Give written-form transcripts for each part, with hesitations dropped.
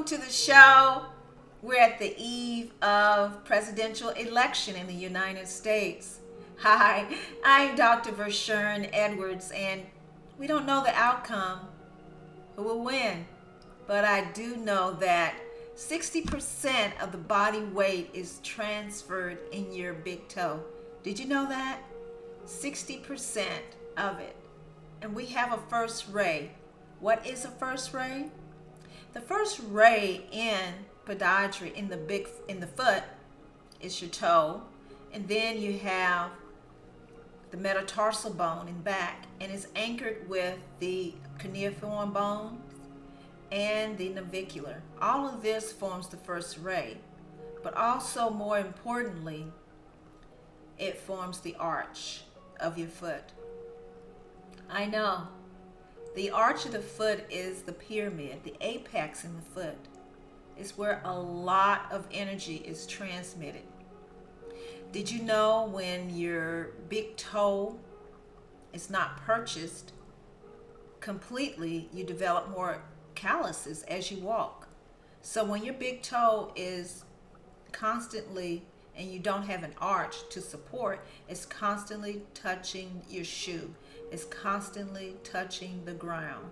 welcome to the show. We're at the eve of presidential election in the United States. Hi, I'm Dr. Vershern Edwards, and we don't know the outcome, who will win, but I do know that 60% of the body weight is transferred in your big toe. Did you know that? 60% of it. And we have a first ray. What is a first ray? The first ray in podiatry in the foot is your toe, and then you have the metatarsal bone in back, and it's anchored with the cuneiform bones and the navicular. All of this forms the first ray, but also more importantly, it forms the arch of your foot. I know. The arch of the foot is the pyramid, the apex in the foot. It's where a lot of energy is transmitted. Did you know when your big toe is not purchased completely, you develop more calluses as you walk? So when your big toe is constantly, and you don't have an arch to support, it's constantly touching your shoe. It's constantly touching the ground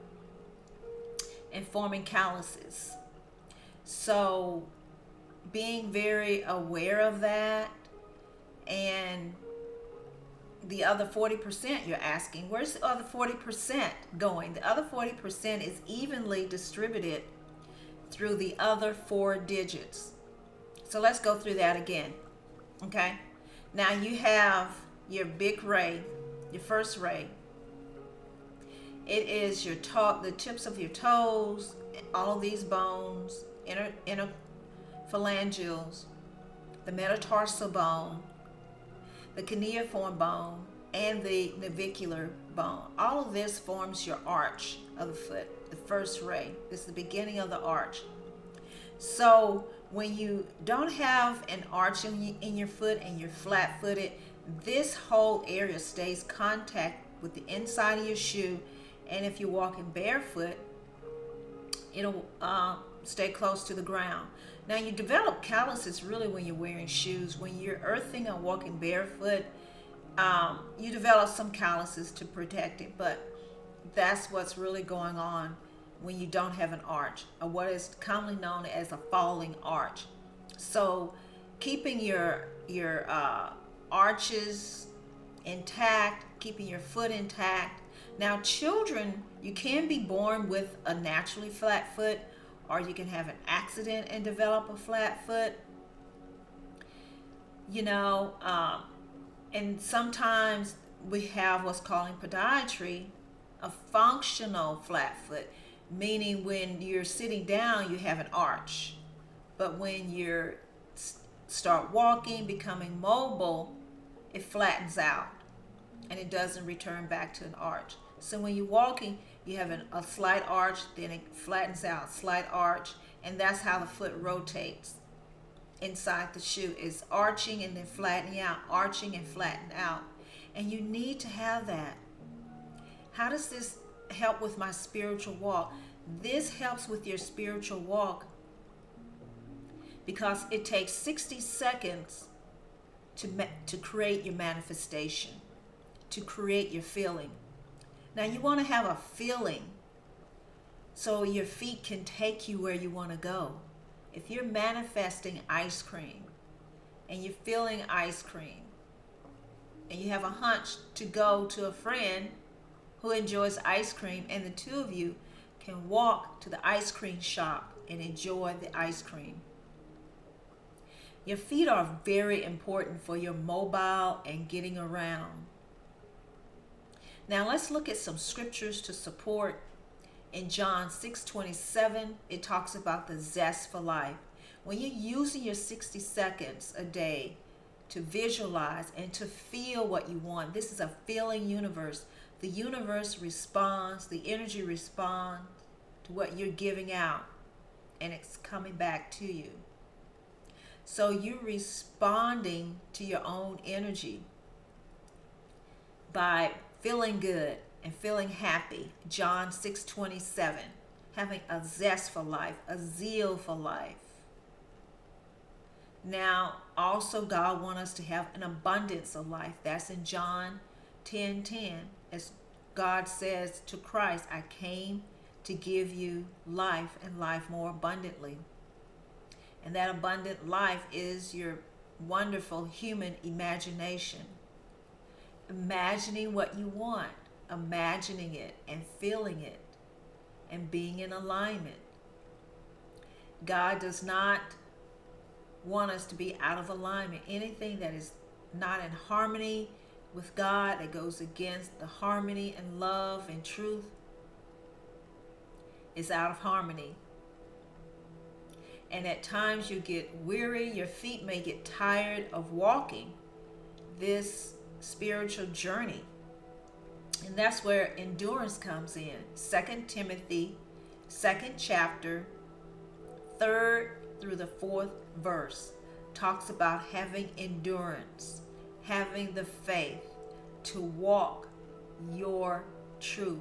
and forming calluses. So being very aware of that, and the other 40% you're asking, where's the other 40% going? The other 40% is evenly distributed through the other 4 digits. So let's go through that again. Okay? Now you have your big ray, your first ray. It is your toe, the tips of your toes, all of these bones, inner phalangeals, the metatarsal bone, the cuneiform bone, and the navicular bone. All of this forms your arch of the foot, the first ray. This is the beginning of the arch. So when you don't have an arch in your foot and you're flat-footed, this whole area stays contact with the inside of your shoe. And if you're walking barefoot, it'll stay close to the ground. Now you develop calluses really when you're wearing shoes. When you're earthing or walking barefoot, you develop some calluses to protect it, but that's what's really going on when you don't have an arch, or what is commonly known as a falling arch. So keeping your arches intact, keeping your foot intact. Now children, you can be born with a naturally flat foot, or you can have an accident and develop a flat foot. And sometimes we have what's called in podiatry a functional flat foot, meaning when you're sitting down you have an arch, but when you start walking, becoming mobile, it flattens out and it doesn't return back to an arch. So when you're walking, you have a slight arch, then it flattens out, slight arch, and that's how the foot rotates inside the shoe, is arching and then flattening out, arching and flattening out. And you need to have that. How does this help with my spiritual walk? This helps with your spiritual walk because it takes 60 seconds to create your manifestation, to create your feeling. Now you want to have a feeling so your feet can take you where you want to go. If you're manifesting ice cream and you're feeling ice cream and you have a hunch to go to a friend who enjoys ice cream, and the two of you can walk to the ice cream shop and enjoy the ice cream. Your feet are very important for your mobile and getting around. Now let's look at some scriptures to support. In John 6:27, it talks about the zest for life. When you're using your 60 seconds a day to visualize and to feel what you want, this is a feeling universe. The universe responds, the energy responds to what you're giving out, and it's coming back to you. So you're responding to your own energy by feeling good and feeling happy. John 6:27. having a zest for life, a zeal for life. Now, also God wants us to have an abundance of life. That's in John 10:10. As God says to Christ, I came to give you life and life more abundantly. And that abundant life is your wonderful human imagination. Imagining what you want, imagining it and feeling it and being in alignment. God does not want us to be out of alignment. Anything that is not in harmony with God, that goes against the harmony and love and truth, is out of harmony. And at times you get weary, your feet may get tired of walking this spiritual journey. And that's where endurance comes in. 2 Timothy, 2nd chapter, 3rd through the 4th verse talks about having endurance, having the faith to walk your truth,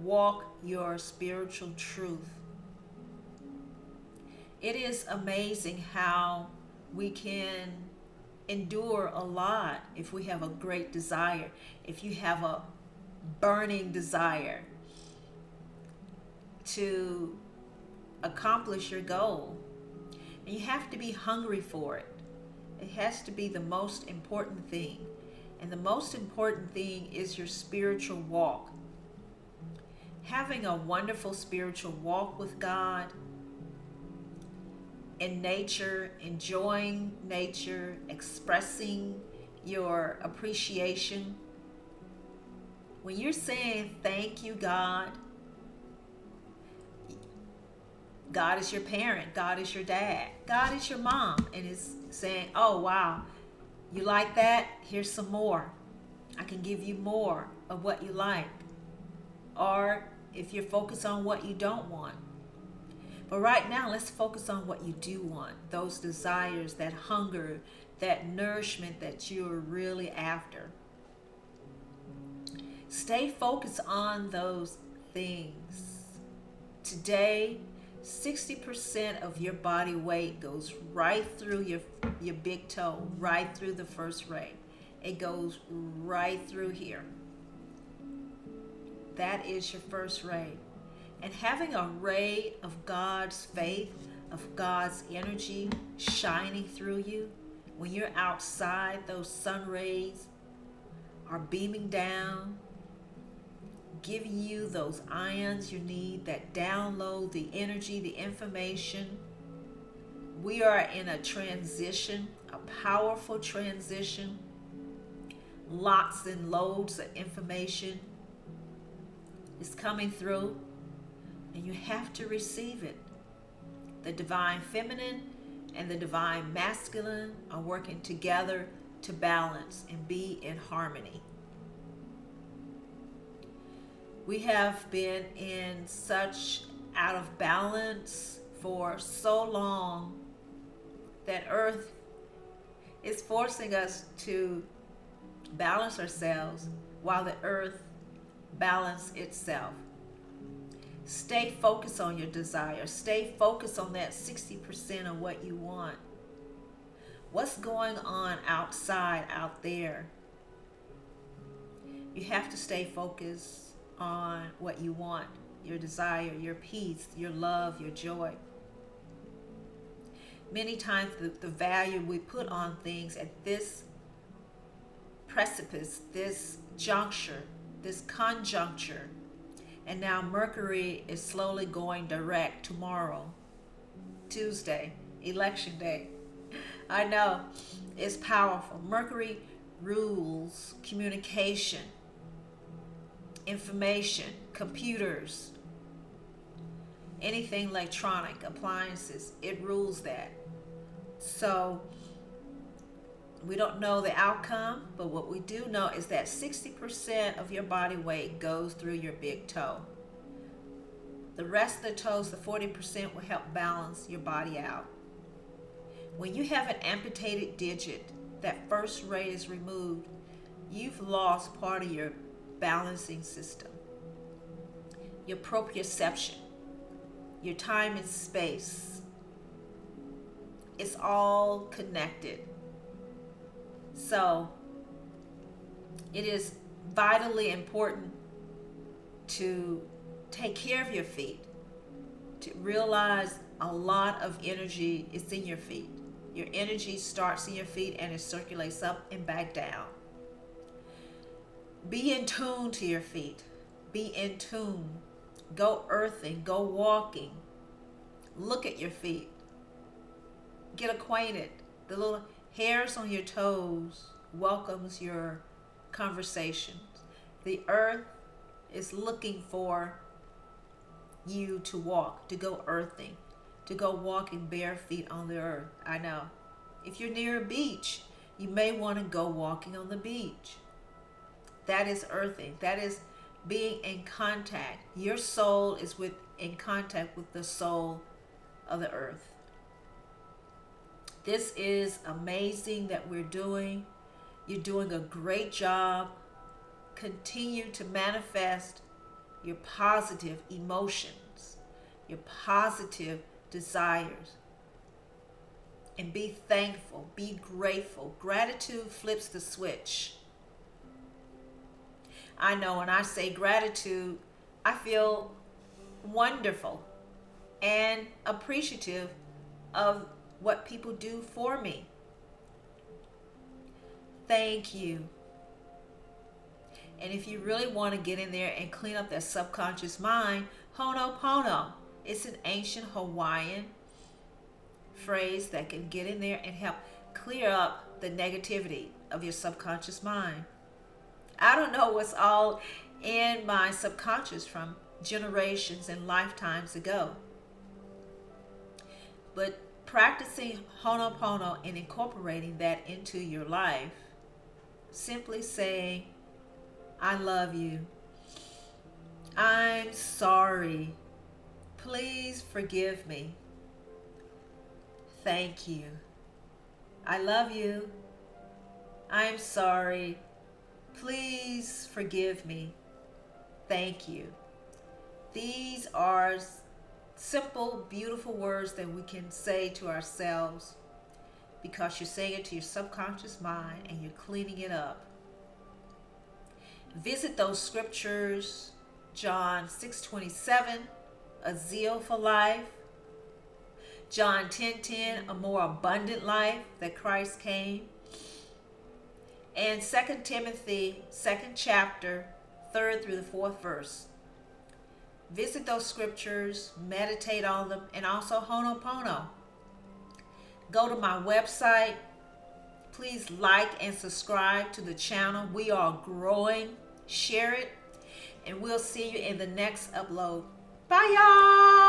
walk your spiritual truth. It is amazing how we can endure a lot if we have a great desire, if you have a burning desire to accomplish your goal. And you have to be hungry for it. It has to be the most important thing. And the most important thing is your spiritual walk. Having a wonderful spiritual walk with God, in nature, enjoying nature, expressing your appreciation. When you're saying thank you, God, God is your parent, God is your dad, God is your mom, and is saying, oh wow, you like that? Here's some more. I can give you more of what you like. Or if you're focused on what you don't want. But right now, let's focus on what you do want. Those desires, that hunger, that nourishment that you're really after. Stay focused on those things. Today, 60% of your body weight goes right through your big toe, right through the first ray. It goes right through here. That is your first ray. And having a ray of God's faith, of God's energy shining through you, when you're outside, those sun rays are beaming down, giving you those ions you need that download the energy, the information. We are in a transition, a powerful transition. Lots and loads of information is coming through. And you have to receive it. The divine feminine and the divine masculine are working together to balance and be in harmony. We have been in such out of balance for so long that Earth is forcing us to balance ourselves while the Earth balances itself. Stay focused on your desire. Stay focused on that 60% of what you want. What's going on outside, out there? You have to stay focused on what you want, your desire, your peace, your love, your joy. Many times the value we put on things at this precipice, this juncture, this conjuncture, and now Mercury is slowly going direct tomorrow, Tuesday, election day. I know, it's powerful. Mercury rules communication, information, computers, anything electronic, appliances. It rules that. So we don't know the outcome, but what we do know is that 60% of your body weight goes through your big toe. The rest of the toes, the 40%, will help balance your body out. When you have an amputated digit, that first ray is removed, you've lost part of your balancing system, your proprioception. your time and space. It's all connected. So it is vitally important to take care of your feet, to realize a lot of energy is in your feet. Your energy starts in your feet and it circulates up and back down. Be in tune to your feet. Be in tune. Go earthing. Go walking. Look at your feet. Get acquainted. The little hairs on your toes welcomes your conversations. The earth is looking for you to walk, to go earthing, to go walking bare feet on the earth. I know. If you're near a beach, you may want to go walking on the beach. That is earthing. That is being in contact. Your soul is in contact with the soul of the earth. This is amazing that we're doing. You're doing a great job. Continue to manifest your positive emotions, your positive desires, and be thankful, be grateful. Gratitude flips the switch. I know when I say gratitude, I feel wonderful and appreciative of what people do for me. Thank you. And if you really want to get in there and clean up that subconscious mind, Ho'oponopono. It's an ancient Hawaiian phrase that can get in there and help clear up the negativity of your subconscious mind. I don't know what's all in my subconscious from generations and lifetimes ago. But practicing Ho'oponopono and incorporating that into your life, simply saying, I love you. I'm sorry. Please forgive me. Thank you. I love you. I'm sorry. Please forgive me. Thank you. These are simple, beautiful words that we can say to ourselves because you're saying it to your subconscious mind and you're cleaning it up. Visit those scriptures, John 6:27, a zeal for life, John 10:10, a more abundant life that Christ came, and 2 Timothy 2nd chapter, 3rd through the 4th verse. Visit those scriptures, meditate on them, and also Ho'oponopono. Go to my website. Please like and subscribe to the channel. We are growing. Share it, and we'll see you in the next upload. Bye, y'all.